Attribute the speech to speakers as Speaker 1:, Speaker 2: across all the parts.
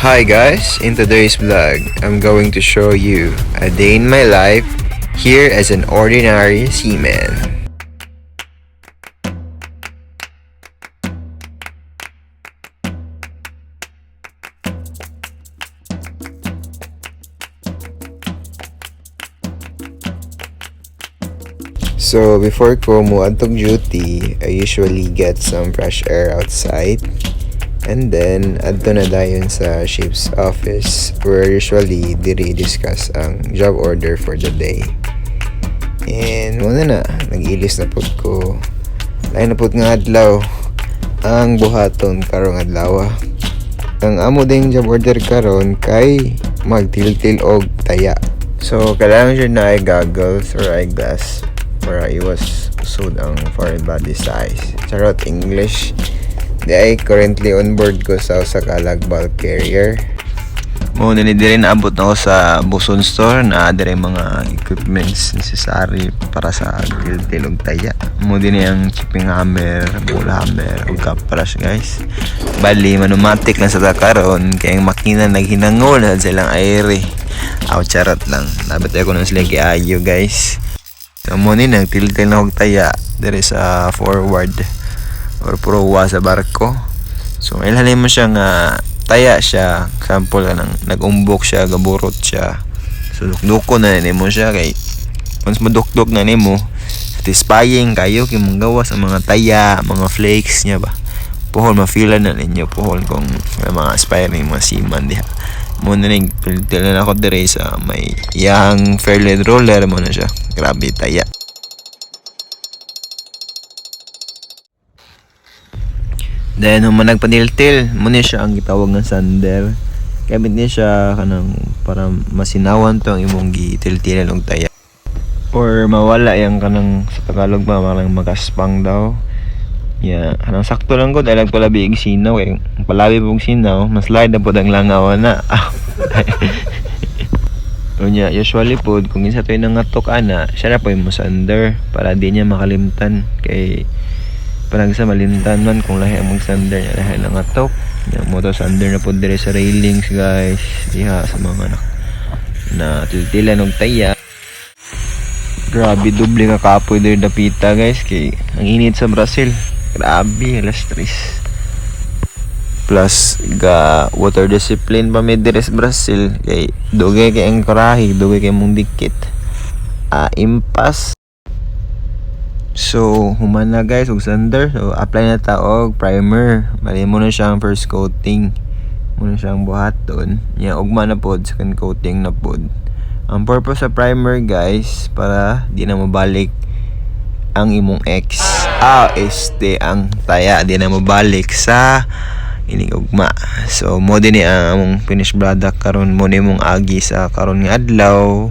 Speaker 1: Hi guys, in today's vlog, I'm going to show you a day in my life here as an ordinary seaman. So before ko muadtog duty, I usually get some fresh air outside. And then, adto na dayon sa ship's office where usually diri discuss ang job order for the day. And muna na, nag-ilis na pud ko. Lain na pud nga adlaw ang buhaton karong adlaw. Ang amo ding job order karon kay magtiltil og taya. So, kailangan siya na ay goggles or eyeglass para iwas usod ang foreign body size. Charot English. Di ay currently on board ko sa Sakalag bulk carrier. Muna ni dire naabot na ako sa Buson store na dire mga equipments necessary para sa tilog taya. Mo din ang chipping hammer, bull hammer, ug kapras guys. Bali manumatic lang sa karon kay ang makina naghinangol na silang aire. Aw charot lang. Labot ako nang sila ayo guys. So mo ni nang tiltil na og taya dire sa forward or prowa sa barko. So ilhalin mo siya nga taya siya, sample ka nang nag-umbok siya, gaburot siya. So dukdukon na nimo siya kay once madukdok na nimo, satisfying kayo kay mong gawas ang mga taya, mga flakes niya ba. Puhol ma-feelan na ninyo puhol kung may mga aspiring mga seaman diha. Muna ning piltil na ako dire sa may yang fairlead roller mo na siya. Grabe taya. Then human nagpaniltil, muna siya ang gitawag ng sander. Gamit niya siya kanang para masinawan to ang imong gitiltilan og taya. Or mawala yang kanang sa Tagalog ba marang magaspang daw. Yeah, kanang sakto lang ko dahil palabi og sinaw kay palabi og sinaw, mas slide na pud ang langaw na. Unya usually pod kung isa toy nangatok ana, siya na po yung sander para di niya makalimtan kay parang sa malintan man kung lahi ang mag-sander niya lahi ng atok yung moto sander na po dire sa railings guys diha sa mga na tiltilan og taya. Grabe doble ka kapoy dire dapita guys kay ang init sa Brazil, grabe alas 3 plus ga water discipline pa may dire sa Brazil kay dugay kay ang karahi, dugay kay mong dikit impas. So, human na guys, og sander. So, apply na ta og primer. Bali mo na siyang first coating. Muna siyang buhaton. Nya ugma na pod, second coating na pod. Ang purpose sa primer guys, para di na mabalik ang imong ex. Ang taya di na mabalik sa ining ugma. So, mo din ni ang among finished product karon mo ni mong agi sa karon nga adlaw.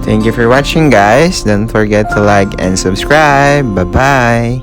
Speaker 1: Thank you for watching guys. Don't forget to like and subscribe. Bye-bye.